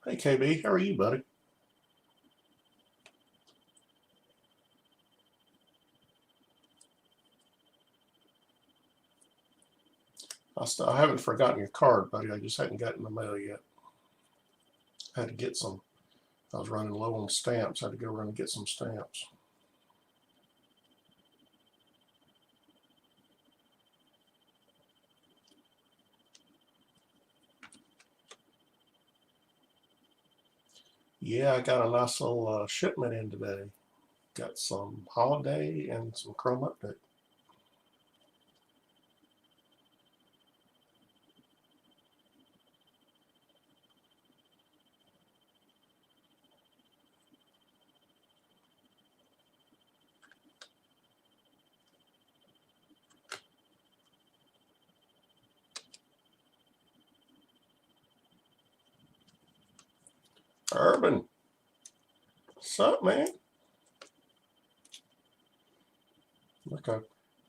Hey KB, how are you, buddy? I haven't forgotten your card, buddy. I just hadn't gotten the mail yet. I had to get some. I was running low on stamps. I had to go run and get some stamps. Yeah, I got a nice little shipment in today. Got some holiday and some Chrome Update. Urban, what's up, man? Look, I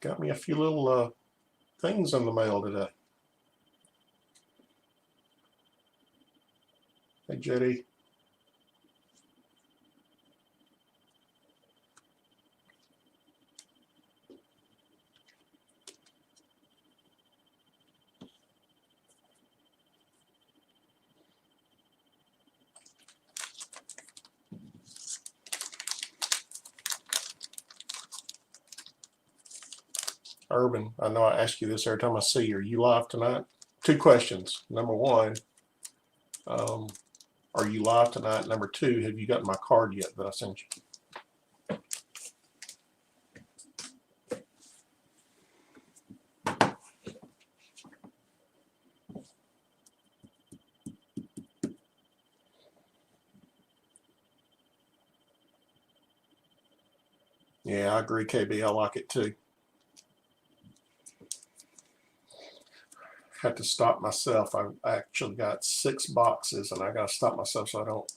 got me a few little things in the mail today. Hey, Jetty. Urban, I know I ask you this every time I see you. Are you live tonight? Two questions. Number one, um, are you live tonight? Number two, have you gotten my card yet that I sent you? Yeah, I agree, KB. I like it too. Had to stop myself. I actually got 6 boxes, and I got to stop myself so I don't.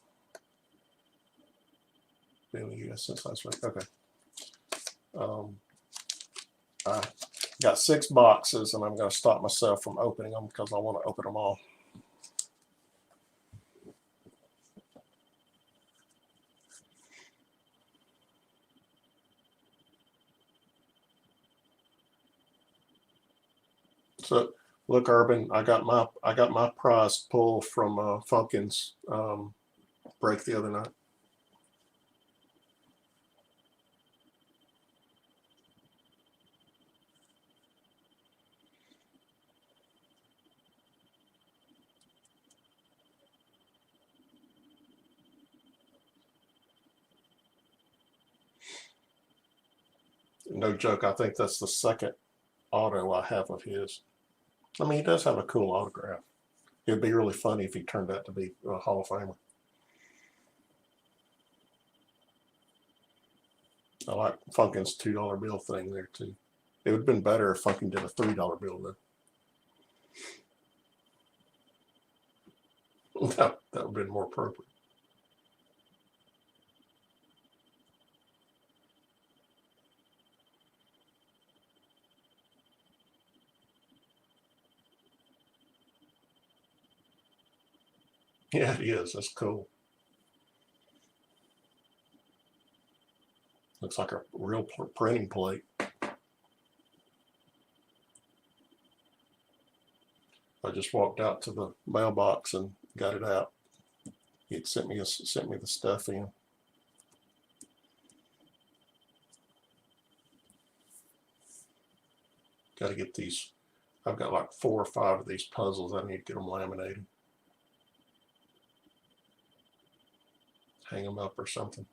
Been in the U.S. since last week. Okay. I got 6 boxes, and I'm going to stop myself from opening them because I want to open them all. So look, Urban, I got my prize pull from Funkins break the other night. No joke. I think that's the second auto I have of his. I mean, he does have a cool autograph. It'd be really funny if he turned out to be a Hall of Famer. I like Funkin's $2 bill thing there too. It would have been better if Funkin did a $3 bill though. That would have been more appropriate. Yeah, it is. That's cool. Looks like a real printing plate. I just walked out to the mailbox and got it out. It sent me the stuff in. Got to get these. I've got like 4 or 5 of these puzzles. I need to get them laminated. Hang them up or something.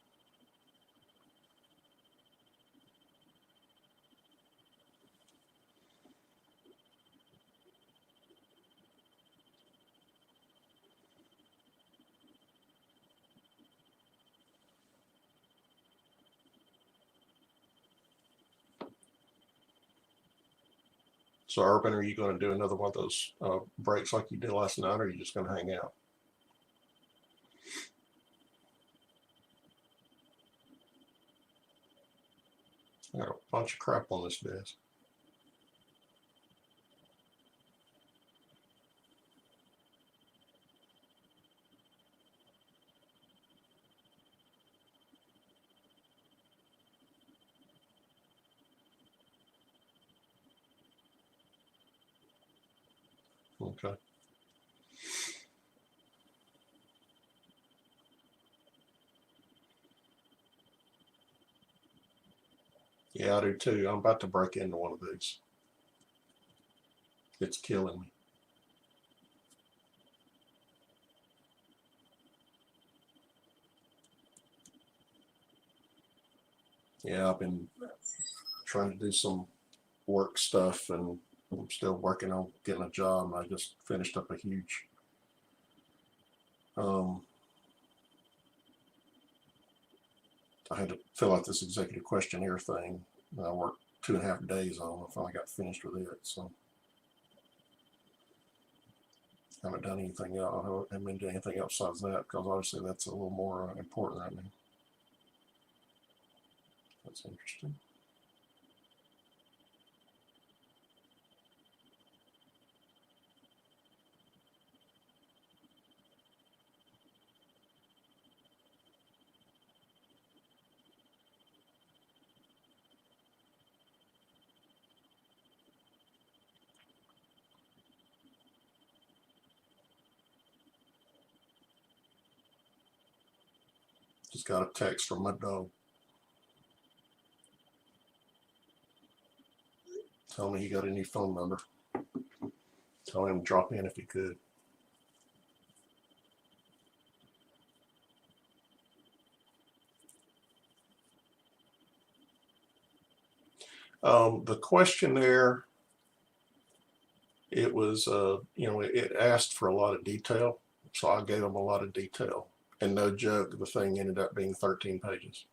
So, Urban, are you going to do another one of those breaks like you did last night, or are you just going to hang out? I got a bunch of crap on this desk. Okay. Yeah, I do too. I'm about to break into one of these. It's killing me. Yeah, I've been trying to do some work stuff, and I'm still working on getting a job. I just finished up a huge I had to fill out this executive questionnaire thing. I worked 2.5 days on. I finally got finished with it. So I haven't done anything else. I haven't been doing anything else besides that, because obviously that's a little more important right now. That's interesting. Just got a text from my dog. Tell me he got a new phone number. Tell him to drop in if he could. The questionnaire, it was, it asked for a lot of detail. So I gave him a lot of detail. And no joke, the thing ended up being 13 pages.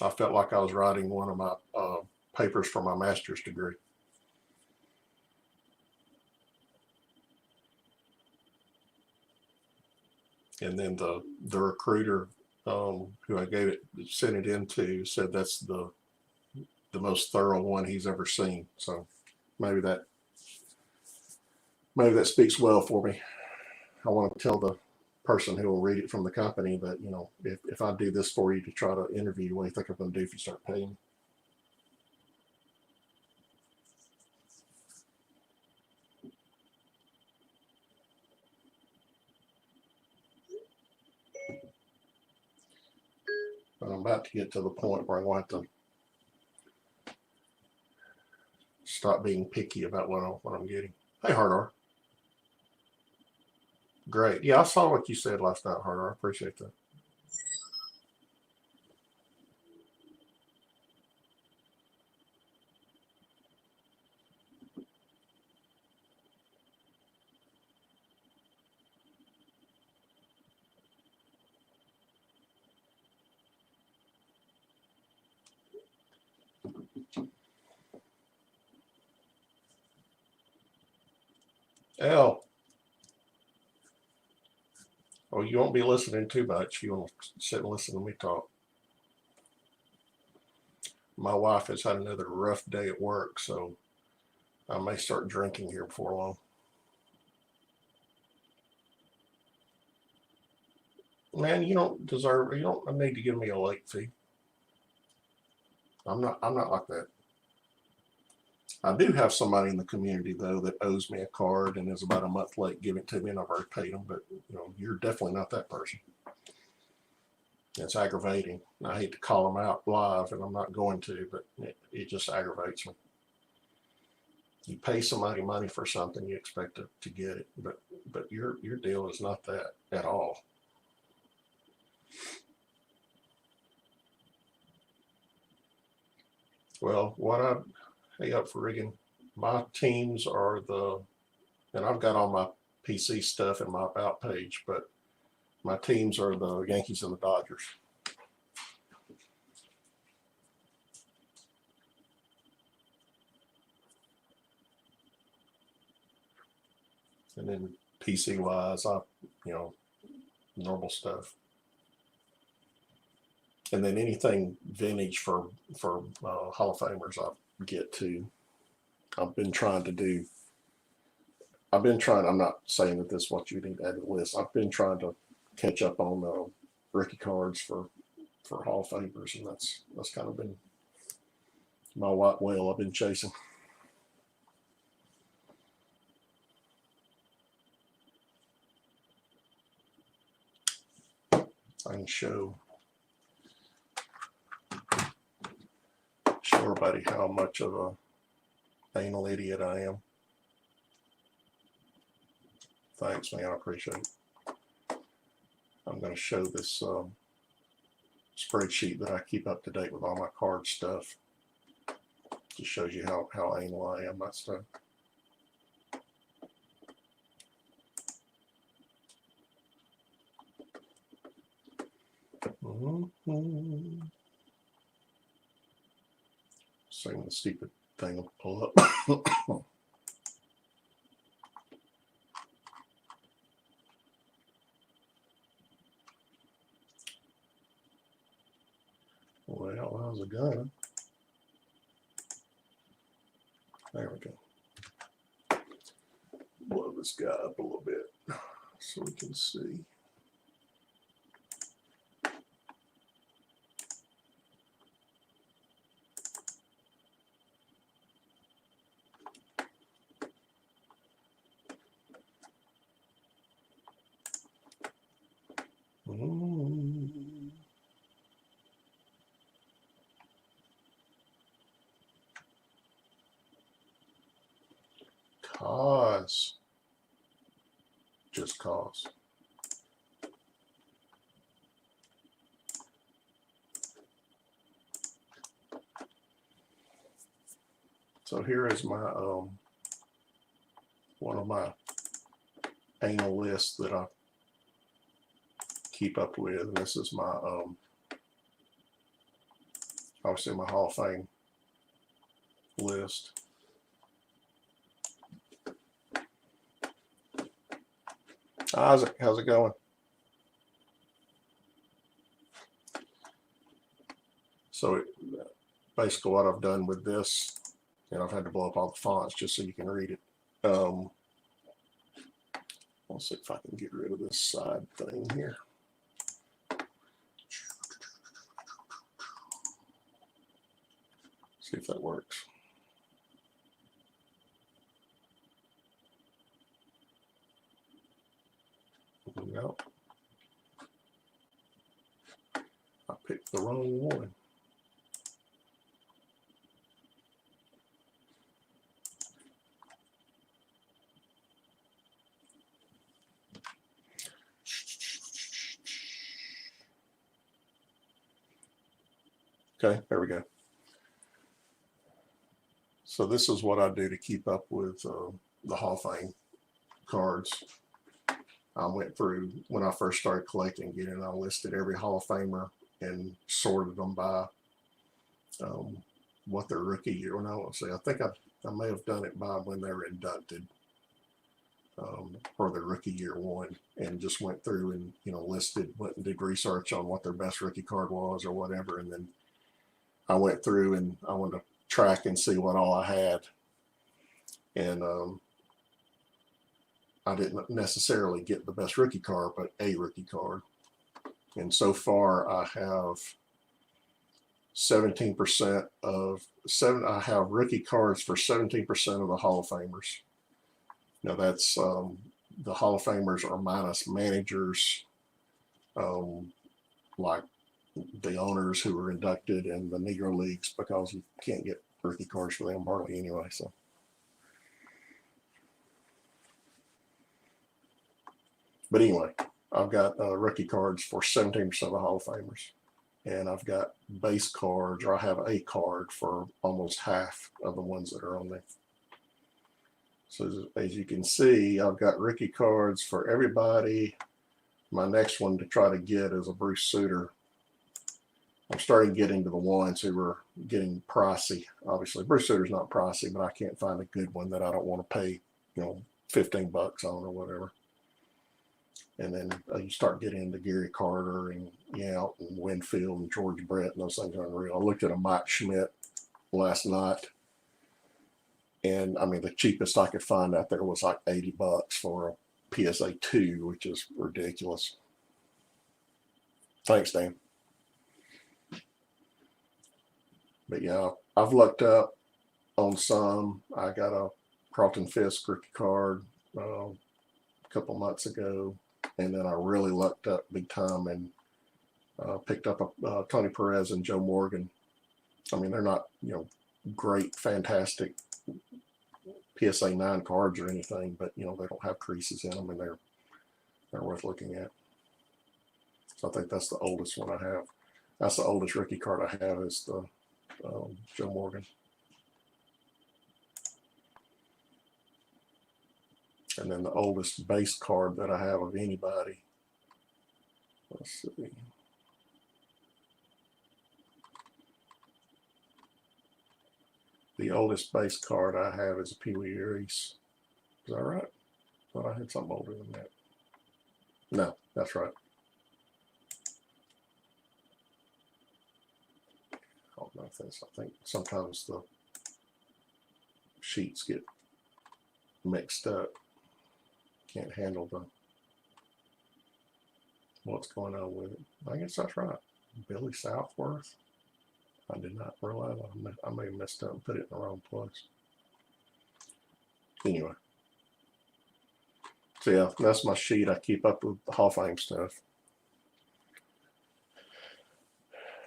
I felt like I was writing one of my papers for my master's degree. And then the recruiter who I sent it into said that's the most thorough one he's ever seen. So maybe that speaks well for me. I want to tell the person who will read it from the company that, if I do this for you to try to interview you, what do you think I'm going to do if you start paying? But I'm about to get to the point where I want to stop being picky about what I'm getting. Hey, Hardar. Great. Yeah, I saw what you said last night, Hardar. I appreciate that. L, oh, you won't be listening too much. You want to sit and listen to me talk. My wife has had another rough day at work, so I may start drinking here before long. Man, you don't deserve. You don't need to give me a late fee. I'm not like that. I do have somebody in the community though that owes me a card and is about a month late giving it to me, and I've already paid them. But you're definitely not that person. It's aggravating. I hate to call them out live, and I'm not going to, but it just aggravates me. You pay somebody money for something, you expect to get it, but your deal is not that at all. Well, hey up for rigging. My teams are and I've got all my PC stuff in my about page, but my teams are the Yankees and the Dodgers. And then PC wise, normal stuff. And then anything vintage for Hall of Famers, I get to. I've been trying to do. I've been trying. I'm not saying that this is what you need to add to the list. I've been trying to catch up on rookie cards for Hall of Famers, and that's kind of been my white whale I've been chasing. I can show everybody how much of a anal idiot I am. Thanks, man. I appreciate it. I'm going to show this spreadsheet that I keep up to date with all my card stuff. Just shows you how anal I am, that stuff. Same the stupid thing will pull up. Well, how's it going? There we go. Blow this guy up a little bit so we can see. Just cause. So here is my one of my anal lists that I keep up with, and this is my obviously my Hall of Fame list. How's it going? So basically what I've done with this, and I've had to blow up all the fonts just so you can read it. Let's see if I can get rid of this side thing here. See if that works. No. I picked the wrong one. Okay, there we go. So this is what I do to keep up with the Hall of Fame cards. I went through, when I first started collecting again, I listed every Hall of Famer and sorted them by what their rookie year. Well, I won't say. I think I may have done it by when they were inducted, or their rookie year one, and just went through and listed, went and did research on what their best rookie card was or whatever, and then I went through and I wanted to track and see what all I had, and I didn't necessarily get the best rookie card, but a rookie card. And so far I have 17% of I have rookie cards for 17% of the Hall of Famers. Now that's the Hall of Famers are minus managers, like the owners who are inducted in the Negro Leagues, because you can't get rookie cards for them hardly anyway. So but anyway, I've got rookie cards for 17% of the Hall of Famers, and I've got base cards, or I have a card for almost half of the ones that are on there. So as you can see, I've got rookie cards for everybody. My next one to try to get is a Bruce Sutter. I'm starting to get into the ones who are getting pricey. Obviously, Bruce Sutter's not pricey, but I can't find a good one that I don't want to pay, $15 on or whatever. And then you start getting into Gary Carter and Yount and Winfield and George Brett, and those things are unreal. I looked at a Mike Schmidt last night, and I mean the cheapest I could find out there was like $80 for a PSA 2, which is ridiculous. Thanks, Dan. But yeah, I've looked up on some. I got a Carlton Fisk rookie card a couple months ago, and then I really lucked up big time and Picked up a Tony Perez and Joe Morgan. I mean, they're not, great, fantastic PSA 9 cards or anything, but, they don't have creases in them, and they're worth looking at. So I think that's the oldest one I have. That's the oldest rookie card I have is the Joe Morgan. And then the oldest base card that I have of anybody, let's see. The oldest base card I have is a Pee Wee Reese. Is that right? I thought I had something older than that. No, that's right. I don't know if that's, I think sometimes the sheets get mixed up. Can't handle what's going on with it. I guess that's right. Billy Southworth. I did not realize I may have messed up and put it in the wrong place. Anyway. So yeah, that's my sheet. I keep up with the Hall of Fame stuff.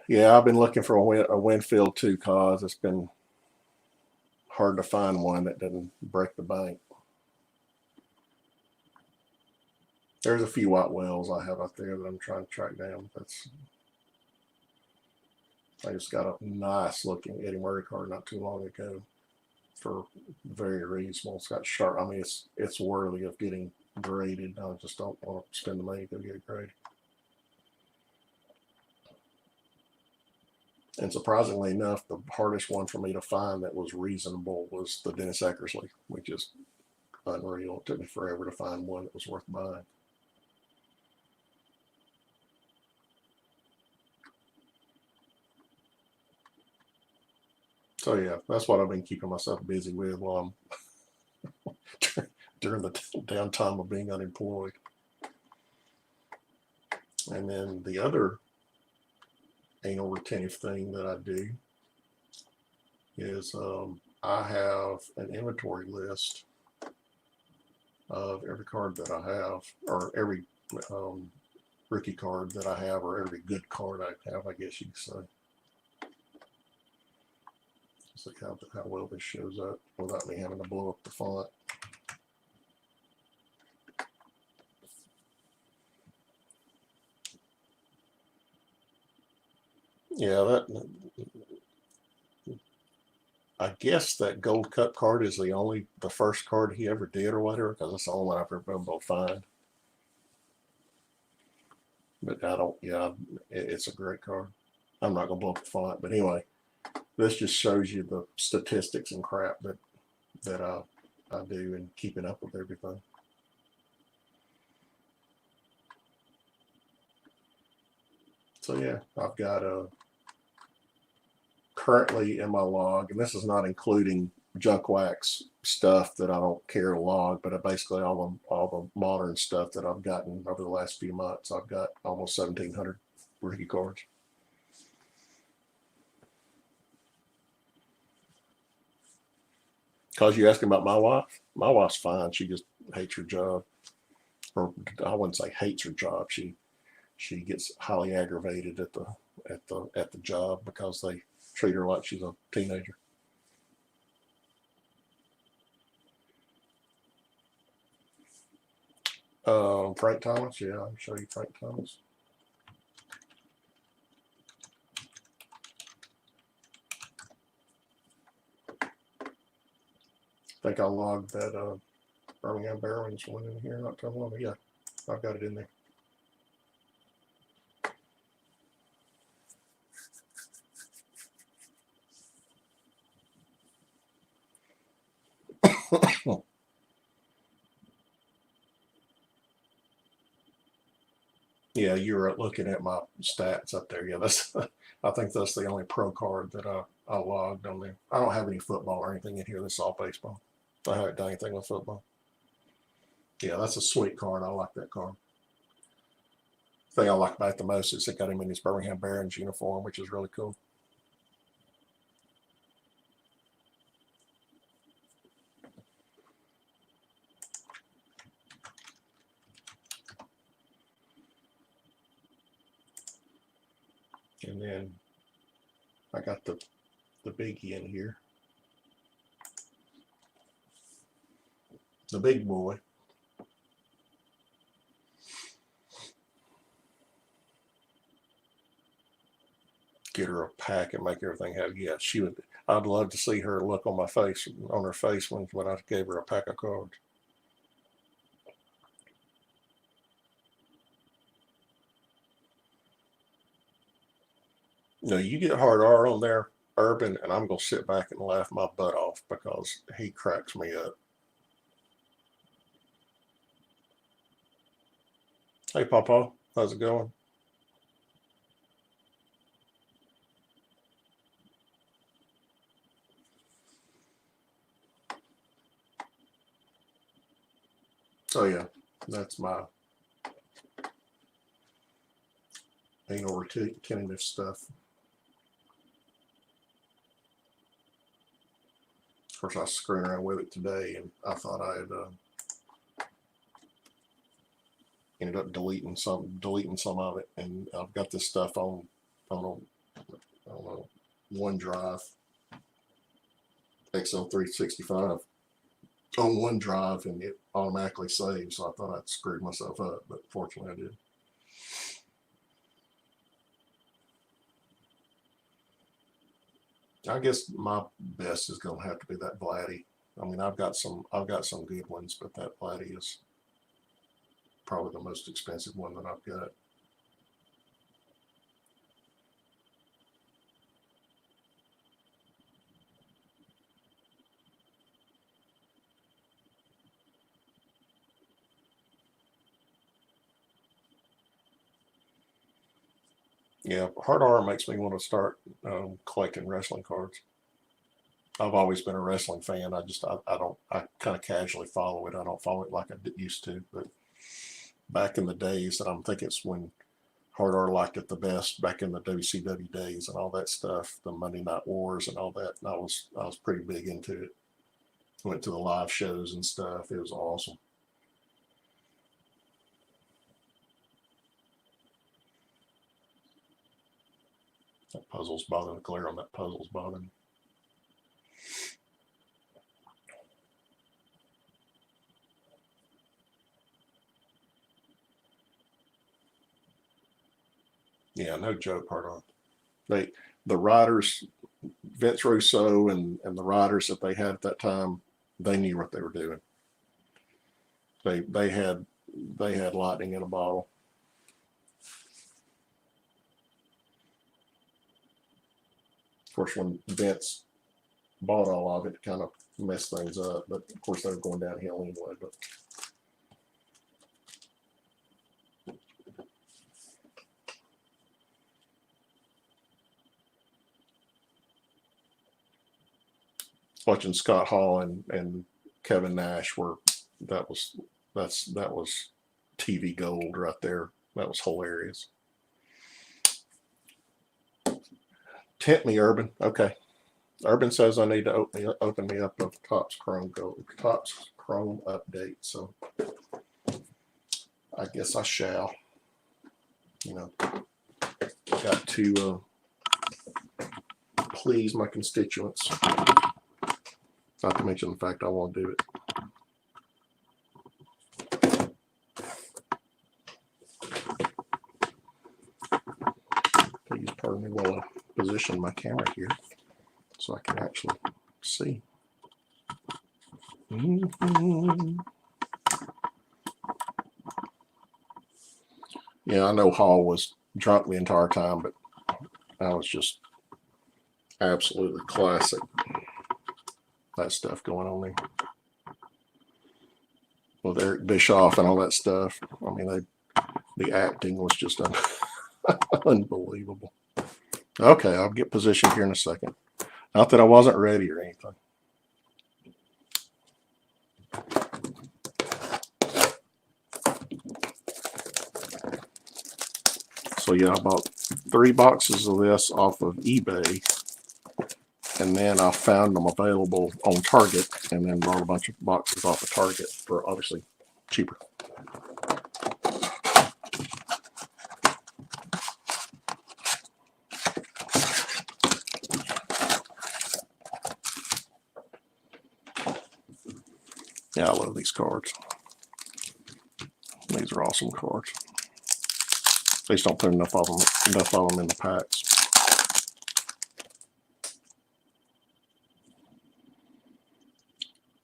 Yeah, I've been looking for a Winfield too, cause it's been hard to find one that didn't break the bank. There's a few White Wells I have out there that I'm trying to track down. I just got a nice looking Eddie Murray card not too long ago for very reasonable. It's got sharp. I mean, it's worthy of getting graded. I just don't want to spend the money to get it graded. And surprisingly enough, the hardest one for me to find that was reasonable was the Dennis Eckersley, which is unreal. It took me forever to find one that was worth buying. So yeah, that's what I've been keeping myself busy with while I'm during the downtime of being unemployed. And then the other anal retentive thing that I do is I have an inventory list of every card that I have, or every rookie card that I have, or every good card I have, I guess you could say. Let's look how well this shows up without me having to blow up the font. Yeah, I guess that Gold Cup card is the first card he ever did or whatever, because it's the only one I've ever been able to find. But it's a great card. I'm not gonna blow up the font, but anyway, this just shows you the statistics and crap that I do in keeping up with everything. So yeah, I've got currently in my log, and this is not including junk wax stuff that I don't care to log, but basically all the modern stuff that I've gotten over the last few months. I've got almost 1,700 rookie cards. Because you're asking about my wife? My wife's fine. She just hates her job. Or I wouldn't say hates her job. She gets highly aggravated at the job because they treat her like she's a teenager. Frank Thomas, yeah, I'll show you Frank Thomas. I think I logged that Birmingham Barons one in here not too long ago. Yeah, I've got it in there. Yeah, you're looking at my stats up there. Yeah, that's I think that's the only pro card that I logged on there. I don't have any football or anything in here. This is all baseball. I haven't done anything with football. Yeah, that's a sweet card. I like that card. The thing I like about it the most is it got him in his Birmingham Barons uniform, which is really cool. And then I got the biggie in here. The big boy. Get her a pack and make everything happy. Yeah, she would. I'd love to see her look on my face, on her face when I gave her a pack of cards. No, you get hard R on there, Urban, and I'm gonna sit back and laugh my butt off because he cracks me up. Hey, Papa, how's it going? Oh yeah, that's my anal retentive stuff. Of course, I was screwing around with it today, and I thought I had ended up deleting some of it, and I've got this stuff on I don't know, OneDrive, Excel 365 on OneDrive, and it automatically saves. So I thought I'd screwed myself up, but fortunately I did. I guess my best is going to have to be that Vladdy. I mean, I've got some good ones, but that Vladdy is probably the most expensive one that I've got. Yeah, hard R makes me want to start collecting wrestling cards. I've always been a wrestling fan. I kind of casually follow it. I don't follow it like I used to, but back in the days, and I'm thinking it's when Hard R liked it the best, back in the WCW days and all that stuff, the Monday Night Wars and all that. And I was pretty big into it. Went to the live shows and stuff. It was awesome. That puzzle's bothering the glare on that puzzle's bothering. Yeah, no joke, Hard R. The writers, Vince Russo and the writers that they had at that time, they knew what they were doing. They had lightning in a bottle. Of course, when Vince bought all of it, kind of messed things up. But of course, they were going downhill anyway. But watching Scott Hall and Kevin Nash that was that was TV gold right there. That was hilarious. Tempt me, Urban. Okay. Urban says I need to open me up a Topps Chrome update. So I guess I shall. You know, got to please my constituents. Not to mention the fact I want to do it. Please pardon me while I position my camera here so I can actually see. Yeah, I know Hall was drunk the entire time, but that was just absolutely classic. That stuff going on there with Eric Bischoff and all that stuff. I mean, the acting was just unbelievable. Okay, I'll get positioned here in a second. Not that I wasn't ready or anything. So yeah, I bought 3 boxes of this off of eBay, and then I found them available on Target, and then bought a bunch of boxes off of Target for obviously cheaper. Yeah, I love these cards. These are awesome cards. They just don't put enough of them in the packs.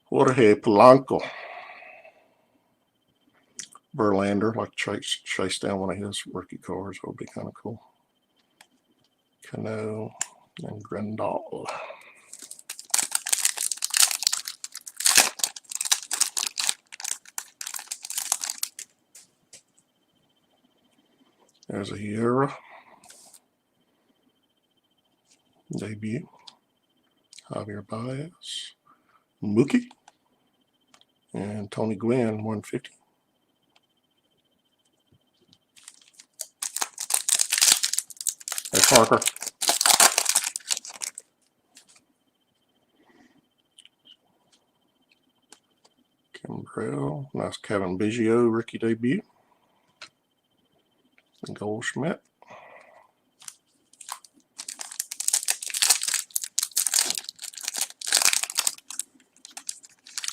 Jorge Polanco. Verlander, like chase down one of his rookie cards. That would be kind of cool. Cano and Grandal. There's a Hierro debut. Javier Baez, Mookie, and Tony Gwynn, 150. Hey, Parker. Kimbrell, nice Kevin Biggio rookie debut. And Goldschmidt.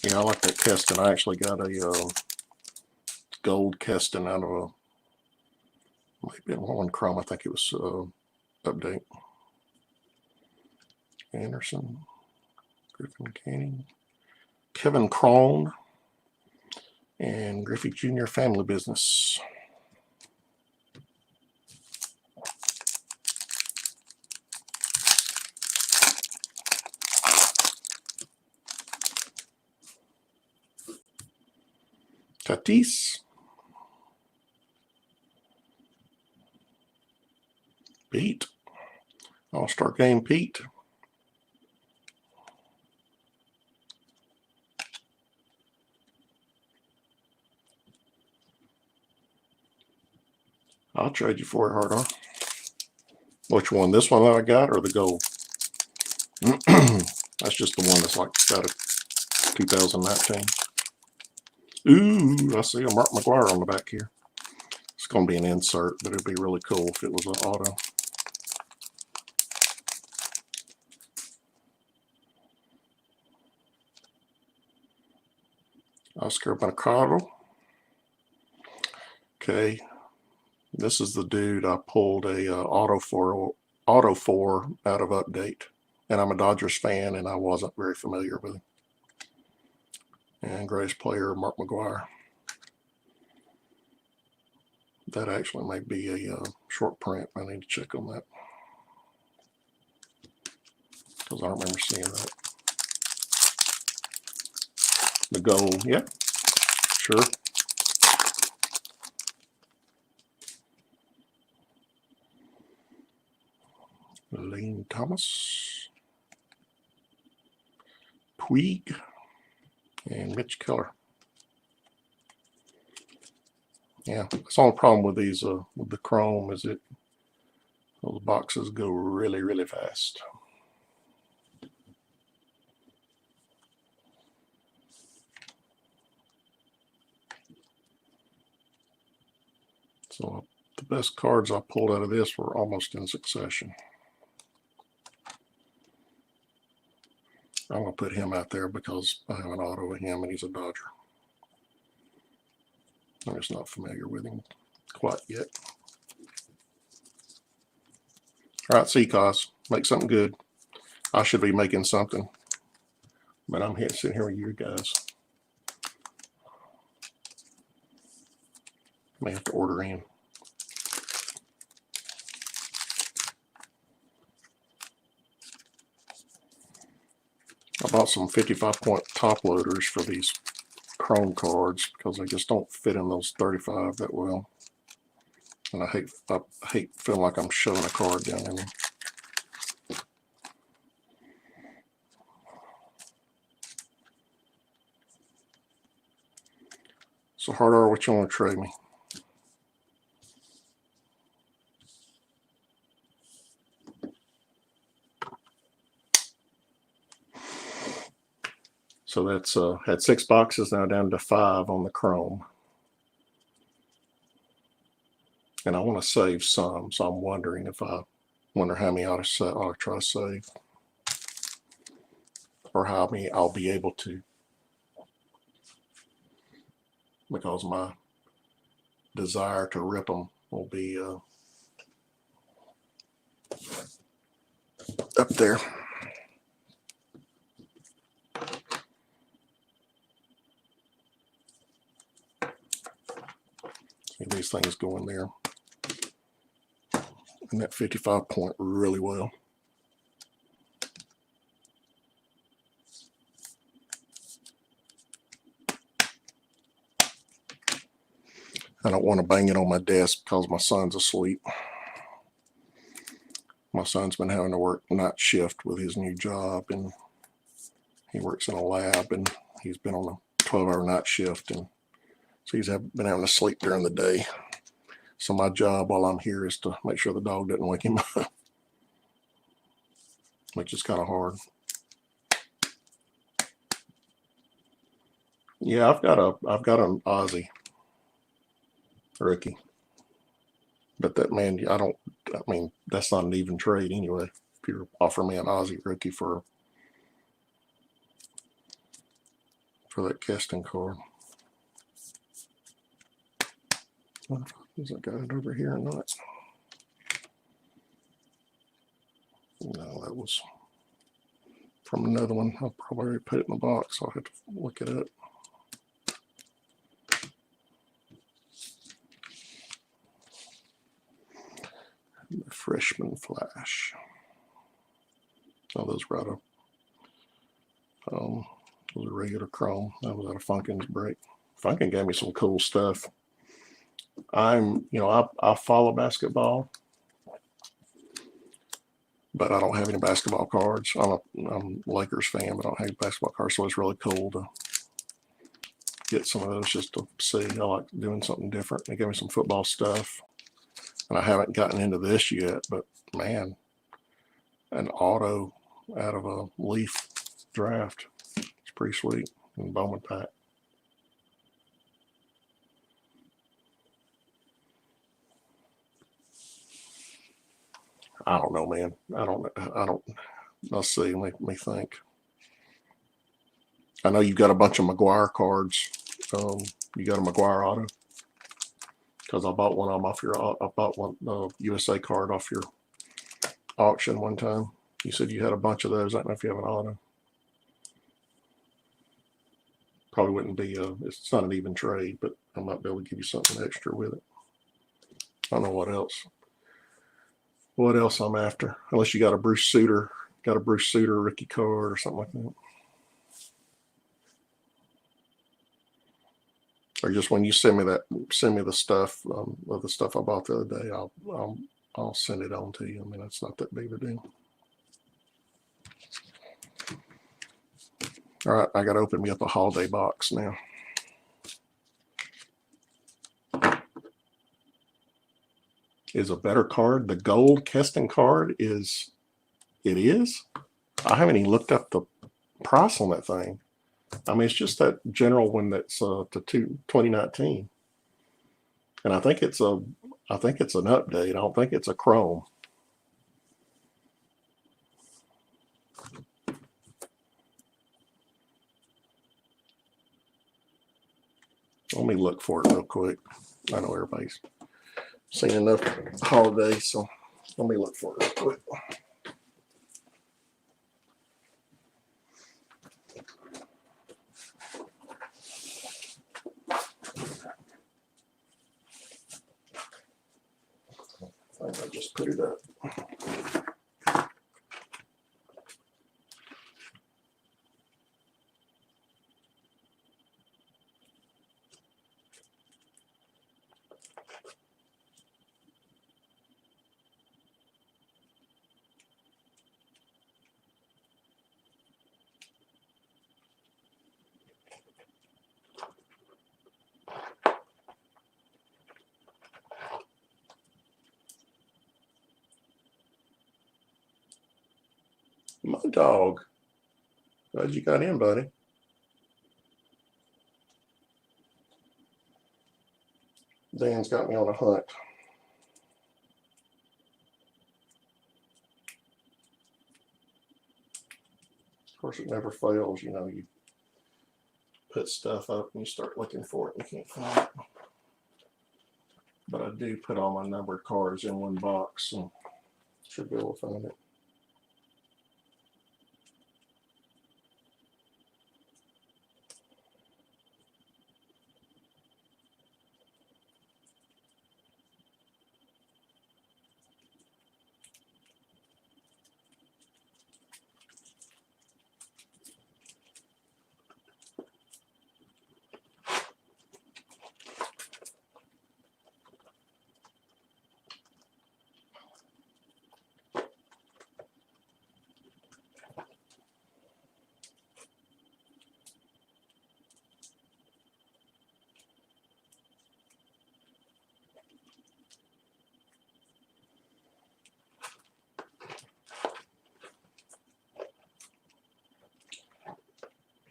Yeah, I like that Keston. I actually got a gold Keston out of a, maybe one chrome. I think it was update. Anderson, Griffin Canning, Kevin Crone, and Griffey Jr. Family Business. Tatis. Pete. All-Star Game Pete. I'll trade you for it, Hard On. Which one? This one that I got or the gold? That's just the one that's like got a 2019. Ooh, I see a Mark McGwire on the back here. It's going to be an insert, but it'd be really cool if it was an auto. Oscar Mercado. Okay, this is the dude I pulled a auto for out of update, and I'm a Dodgers fan, and I wasn't very familiar with him. And greatest player, Mark McGwire. That actually might be a short print. I need to check on that because I don't remember seeing that. The gold, yeah, sure. Lane Thomas, Puig, and Mitch Keller. Yeah, that's the only problem with these with the chrome is those boxes go really, really fast. So the best cards I pulled out of this were almost in succession. I'm going to put him out there because I have an auto with him and he's a Dodger. I'm just not familiar with him quite yet. All right, see, Cos, make something good. I should be making something, but I'm sitting here with you guys. May have to order in. I bought some 55-point top loaders for these chrome cards because they just don't fit in those 35 that well. And I hate feeling like I'm shoving a card down in them. So Hard R, what you want to trade me? So that's had 6 boxes, now down to 5 on the chrome. And I want to save some, so I'm wondering if how many I ought to try to save. Or how many I'll be able to because my desire to rip them will be up there. See, these things go in there in that 55 point really well. I don't want to bang it on my desk because my son's asleep. My son's been having to work night shift with his new job, and he works in a lab, and he's been on a 12-hour night shift, and so he's been having to sleep during the day. So my job while I'm here is to make sure the dog doesn't wake him up, which is kind of hard. Yeah, I've got an Aussie rookie, but that man, I mean, that's not an even trade anyway. If you offer me an Aussie rookie for that casting card. I wonder if I got it over here or not. No, that was from another one. I'll probably already put it in the box, so I'll have to look it up. The Freshman Flash. Oh, those were out of those are regular chrome. That was out of Funkin's break. Funkin gave me some cool stuff. I follow basketball, but I don't have any basketball cards. I'm a Lakers fan, but I don't have basketball cards, so it's really cool to get some of those just to see. I like doing something different. They gave me some football stuff, and I haven't gotten into this yet, but man, an auto out of a Leaf draft. It's pretty sweet. And Bowman pack. I don't know, man. I don't. Let's see. Let me think. I know you got a bunch of McGuire cards. You got a McGuire auto? Because I bought one off your. I bought one USA card off your auction one time. You said you had a bunch of those. I don't know if you have an auto. Probably wouldn't be. It's not an even trade, but I might be able to give you something extra with it. I don't know what else. What else I'm after? Unless you got a Bruce Sutter rookie card or something like that. Or just when you send me the stuff of the stuff I bought the other day, I'll send it on to you. I mean, it's not that big of a deal. All right, I got to open me up a holiday box now. Is a better card. The gold Keston card is. It is. I haven't even looked up the price on that thing. I mean, it's just that general one that's to 2019, and I think it's an update. I don't think it's a chrome. Let me look for it real quick. I know everybody's seen enough holidays, so let me look for it real quick. I just put it up. My dog. Glad you got in, buddy. Dan's got me on a hunt. Of course, it never fails. You know, you put stuff up and you start looking for it and you can't find it. But I do put all my numbered cards in one box and should be able to find it.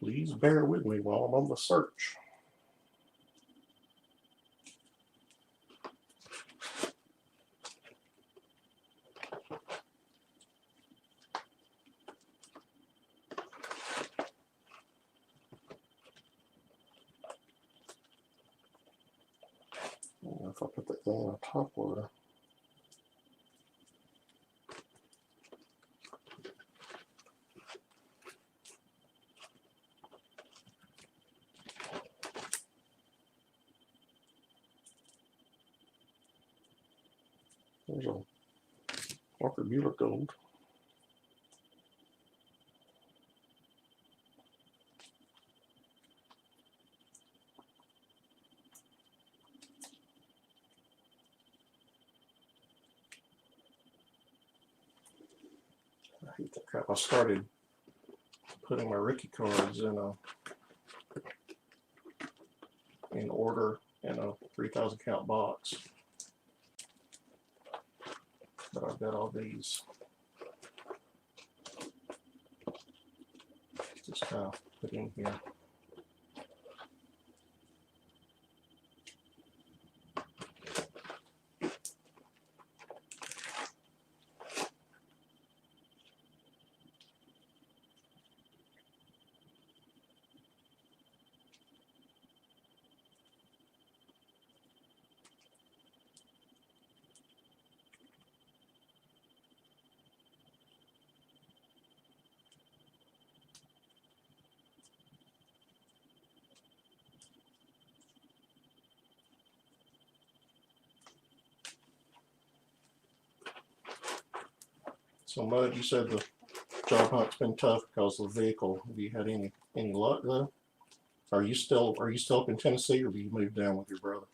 Please bear with me while I'm on the search. If I put that thing on top loader. There's a Walker Buehler Gold. I hate that crap. I started putting my rookie cards in order in a 3,000 count box. But I've got all these just kind of put in here. So Mud, you said the job hunt's been tough because of the vehicle. Have you had any luck though? Are you still up in Tennessee, or have you moved down with your brother?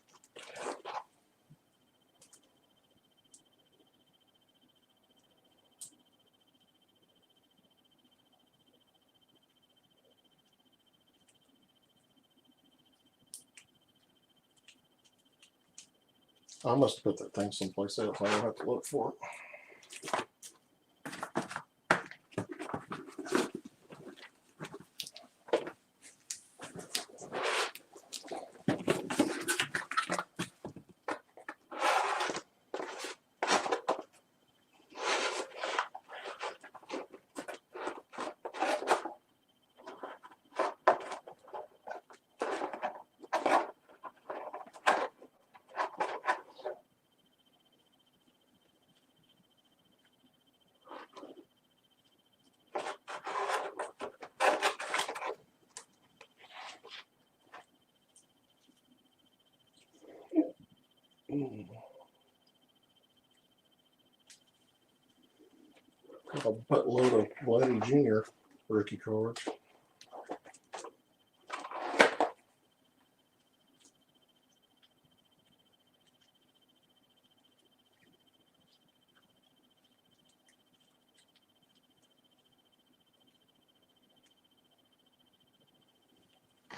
I must have put that thing someplace else. I don't have to look for it. I'll put a load of Bloody Junior rookie cards.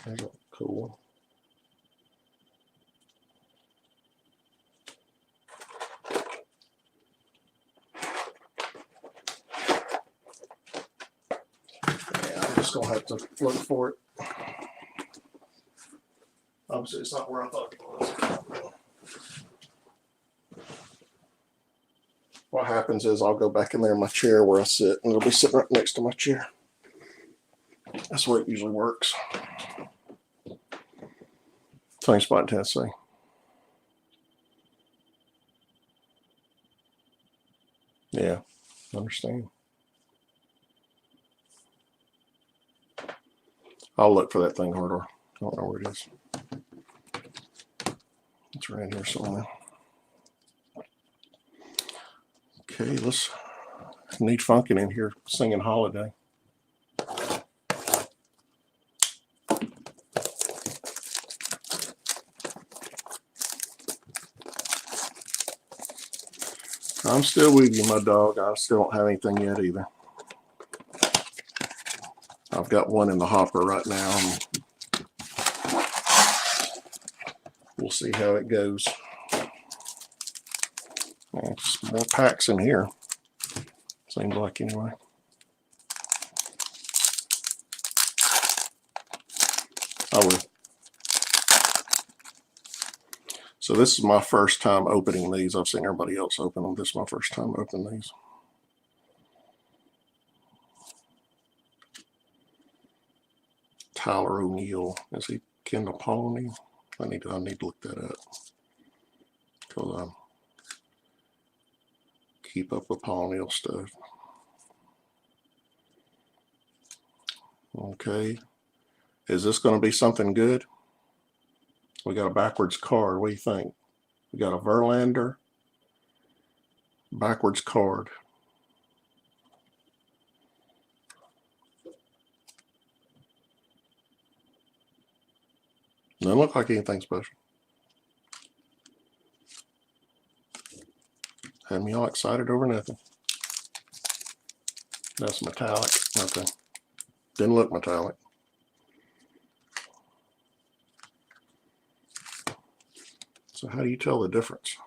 They look cool. Yeah, I'm just gonna have to look for it. Obviously, it's not where I thought it was. What happens is I'll go back in there in my chair where I sit, and it'll be sitting right next to my chair. That's where it usually works. Same spot in Tennessee. Yeah, I understand. I'll look for that thing harder. I don't know where it is. It's around here somewhere. Okay, let's need Funkin' in here singing Holiday. I'm still with you, my dog. I still don't have anything yet either. I've got one in the hopper right now. And we'll see how it goes. Just more packs in here. Seems like anyway. I will. So this is my first time opening these. I've seen everybody else open them. This is my first time opening these. Tyler O'Neill. Is he Kendall Pawnee? I need to look that up. Because I keep up with Paul O'Neill stuff. Okay. Is this going to be something good? We got a backwards card. What do you think? We got a Verlander backwards card. Doesn't look like anything special. Had me all excited over nothing. That's metallic. Okay. Didn't look metallic. So how do you tell the difference?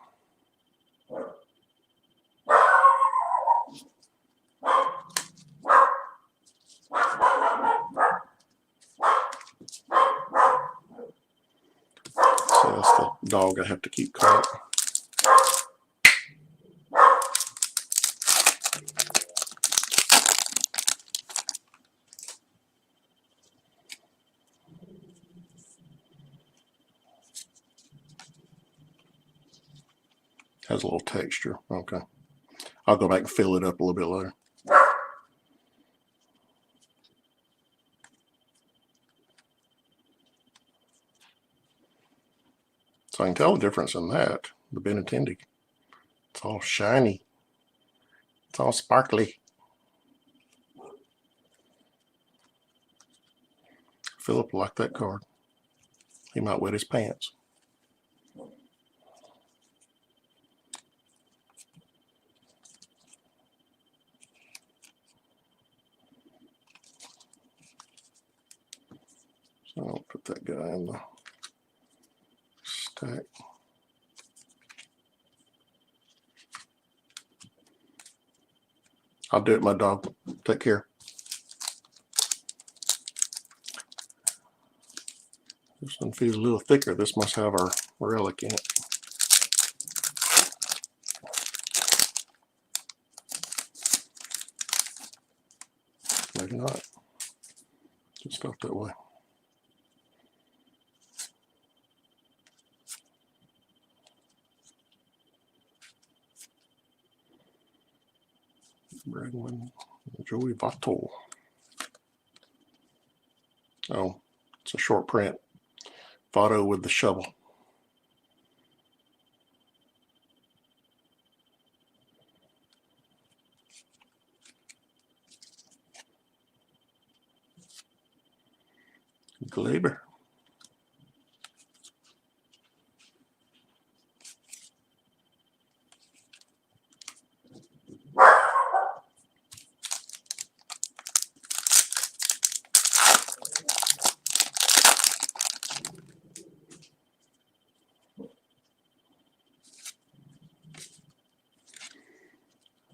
So that's the dog I have to keep quiet. Has a little texture. Okay. I'll go back and fill it up a little bit later. So I can tell the difference in that. The Benintendi. It's all shiny. It's all sparkly. Philip liked that card. He might wet his pants. So I'll put that guy in the stack. I'll do it, my dog. Take care. This one feels a little thicker. This must have our relic in it. Maybe not. Just felt that way. Bregman, Joey Votto. Oh, it's a short print. Votto with the shovel. Glaber.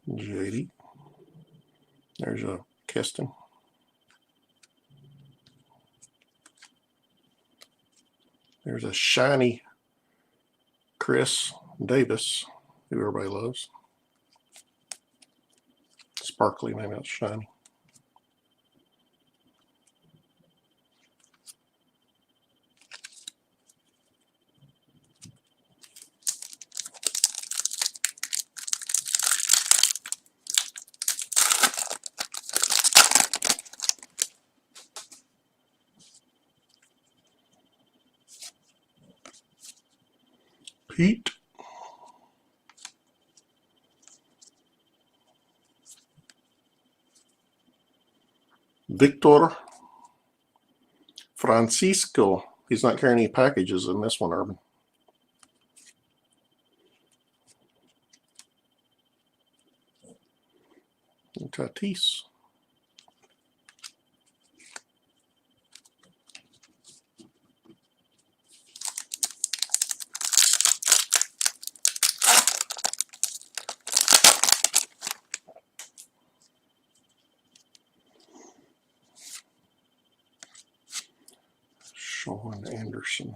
JD. There's a Keston. There's a shiny Chris Davis, who everybody loves. Sparkly, maybe not shiny. Heat. Victor Francisco. He's not carrying any packages in this one, Urban. Tatis. Sean Anderson.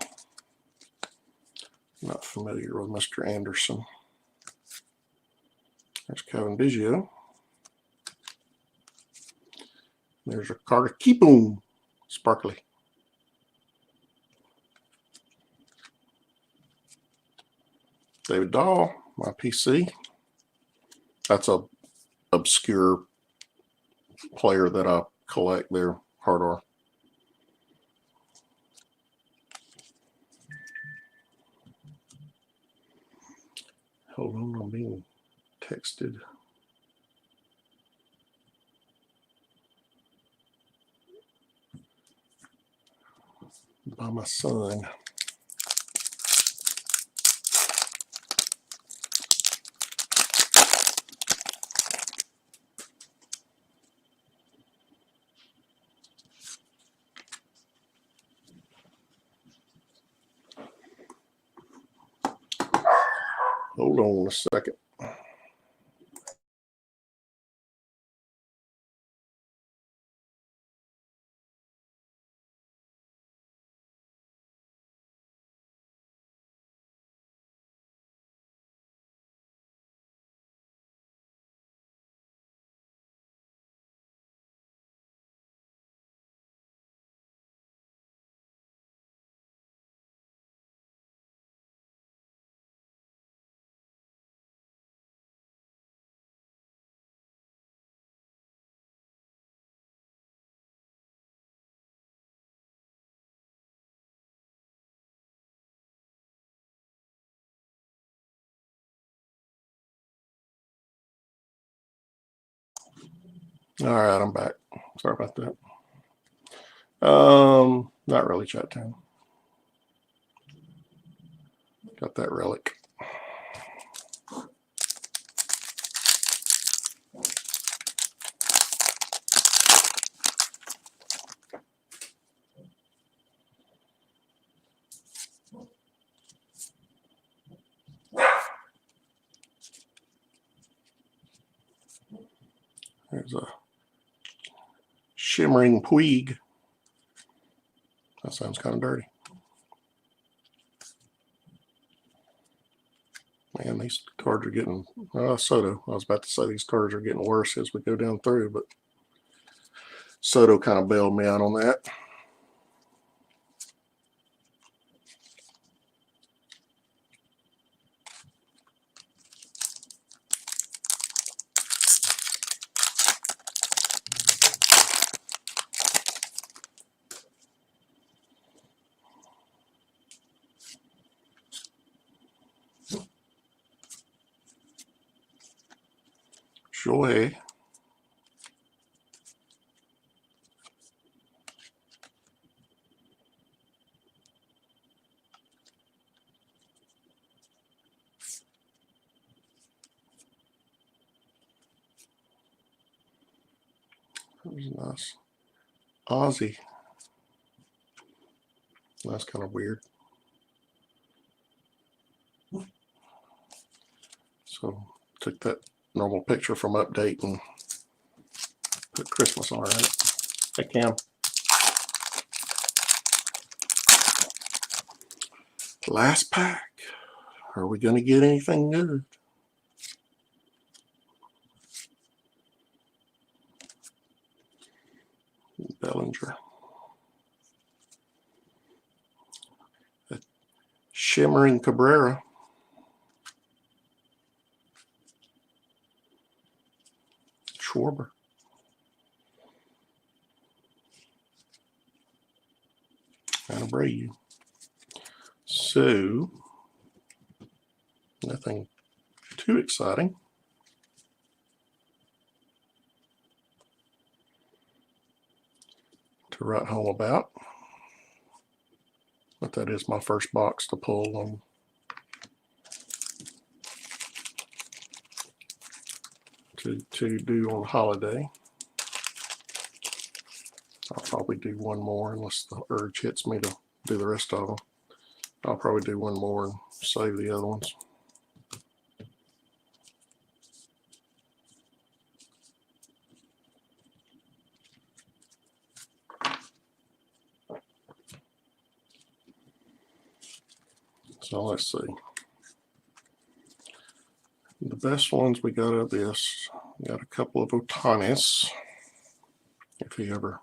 Not familiar with Mr. Anderson. There's Kevin Biggio. There's a Carter Kieboom. Sparkly. David Dahl, my PC. That's a obscure player that I collect there, Hardar. Hold on, I'm being texted by my son. Hold on a second. All right, I'm back. Sorry about that. Not really chat time. Got that relic. There's a shimmering Puig. That sounds kind of dirty. Man, these cards are getting, Soto. I was about to say these cards are getting worse as we go down through, but Soto kind of bailed me out on that. Shohei. That was nice. Ozzy. That's kind of weird. So took that normal picture from update and put Christmas on it. Hey, Cam. Last pack. Are we going to get anything good? Bellinger. A shimmering Cabrera. Schwarber. And Abreu. So Nothing too exciting. To write home about. But that is my first box to pull on to do on holiday. I'll probably do one more unless the urge hits me to do the rest of them. I'll probably do one more and save the other ones. So let's see. The best ones we got of this, we got a couple of Otanis, if he ever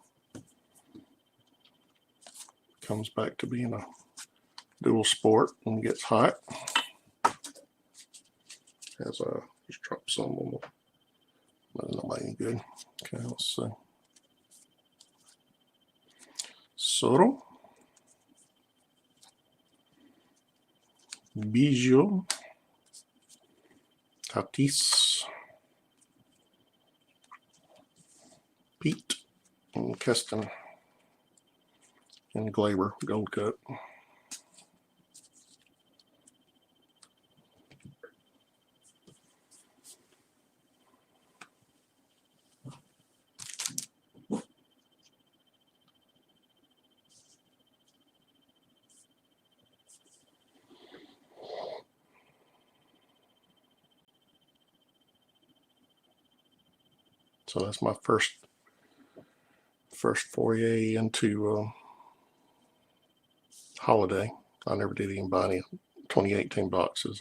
comes back to being a dual sport and gets hot. As I just dropped some on the, but not any good. Okay, let's see. Soro, Bijou, Tatis, Pete, and Keston, and Glaber, Gold Cut. So that's my first foray into holiday. I never did even buy any 2018 boxes.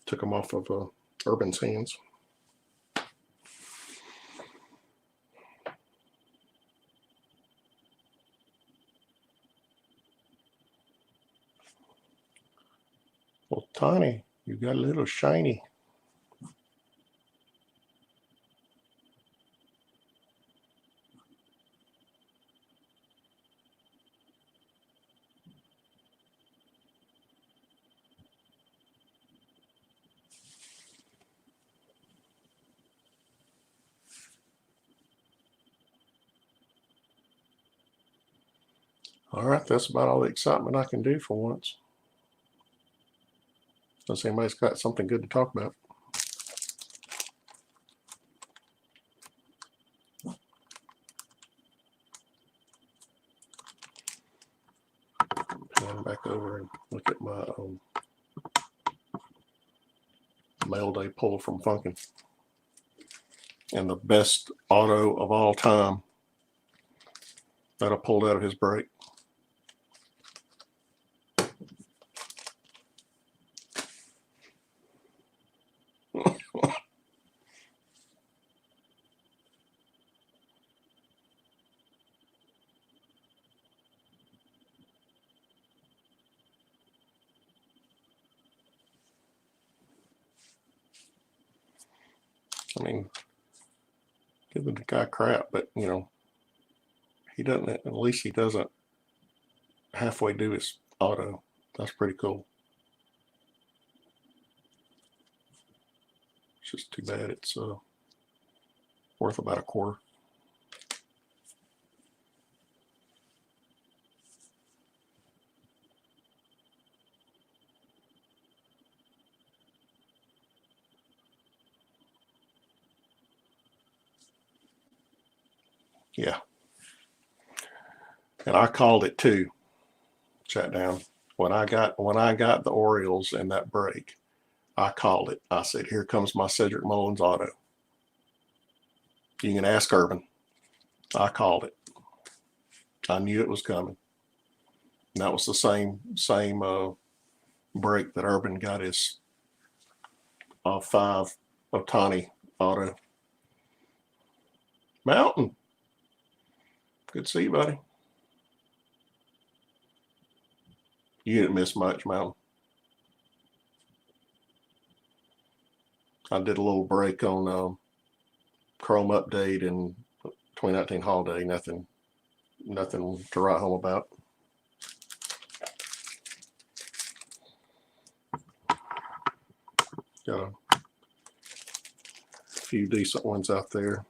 Took them off of Urban's hands. Well, Tiny, you got a little shiny. All right, that's about all the excitement I can do for once. Unless anybody's got something good to talk about. Pan back over and look at my mail day pull from Funkin'. And the best auto of all time that I pulled out of his break. I mean, giving the guy crap, but you know, he doesn't, at least he doesn't halfway do his auto. That's pretty cool. It's just too bad it's worth about a quarter. Yeah. And I called it too. Chat down. When I got the Orioles in that break, I called it. I said, here comes my Cedric Mullins auto. You can ask Urban. I called it. I knew it was coming. And that was the same break that Urban got his 5 Ohtani auto. Mountain. Good to see you, buddy. You didn't miss much, Mountain. I did a little break on Chrome update and 2019 holiday. Nothing to write home about. Got a few decent ones out there.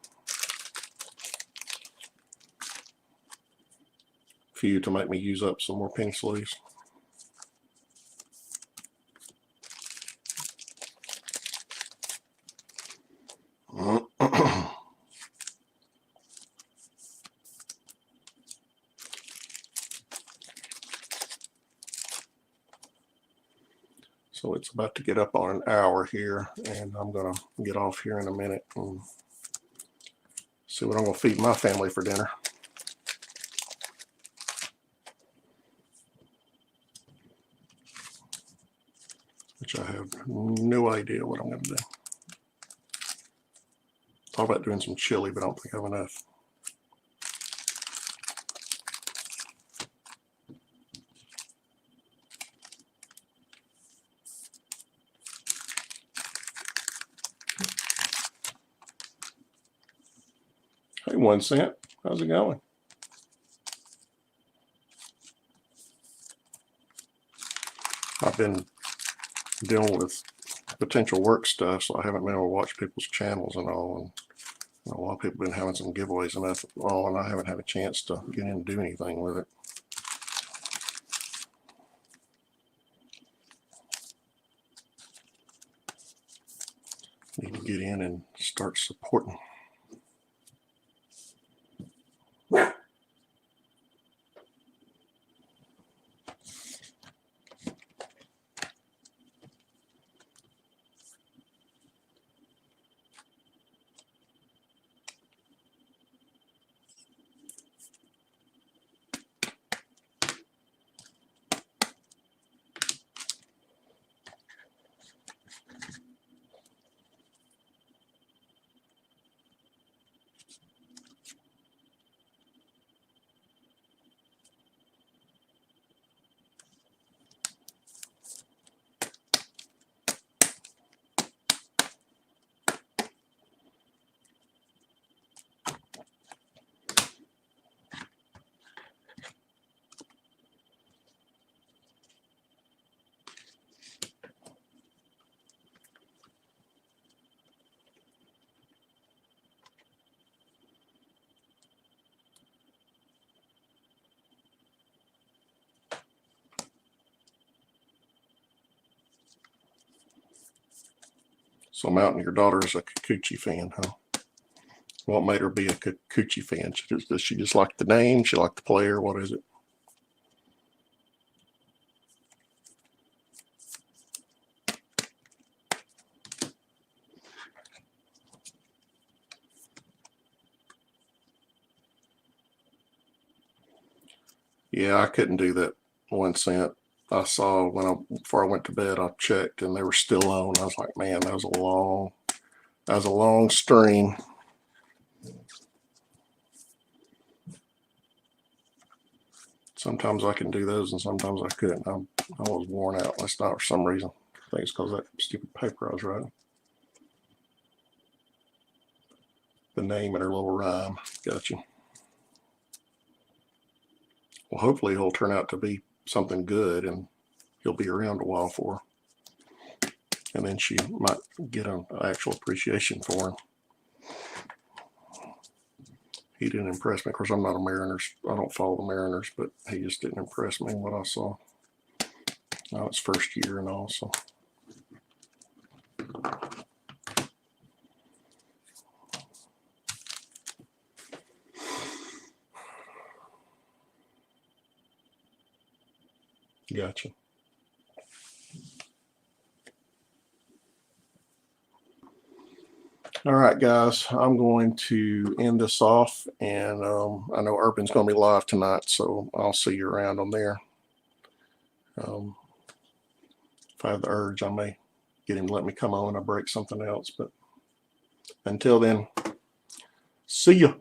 A few to make me use up some more penny sleeves. So it's about to get up on an hour here, and I'm going to get off here in a minute and see what I'm going to feed my family for dinner. Which I have no idea what I'm going to do. Thought about doing some chili, but I don't think I have enough. Hey, 1 cent. How's it going? I've been dealing with potential work stuff, so I haven't been able to watch people's channels and all. And a lot of people have been having some giveaways and that's all, and I haven't had a chance to get in and do anything with it. Need to get in and start supporting. So Mountain, your daughter is a Kikuchi fan, huh? What made her be a Kikuchi fan? Does she just like the name? She like the player? What is it? Yeah, I couldn't do that 1 cent. I saw before I went to bed, I checked and they were still on. I was like, man, that was a long stream. Sometimes I can do those and sometimes I couldn't. I was worn out last night for some reason. I think it's because of that stupid paper I was writing. The name and her little rhyme. Gotcha. Well, hopefully he'll turn out to be something good and he'll be around a while for her. And then she might get an actual appreciation for him. He didn't impress me. Of course, I'm not a Mariners. I don't follow the Mariners, but he just didn't impress me what I saw. Now it's first year and all, so. Gotcha. All right, guys, I'm going to end this off, and I know Urban's going to be live tonight, so I'll see you around on there. If I have the urge, I may get him to let me come on and I break something else, but until then, see ya.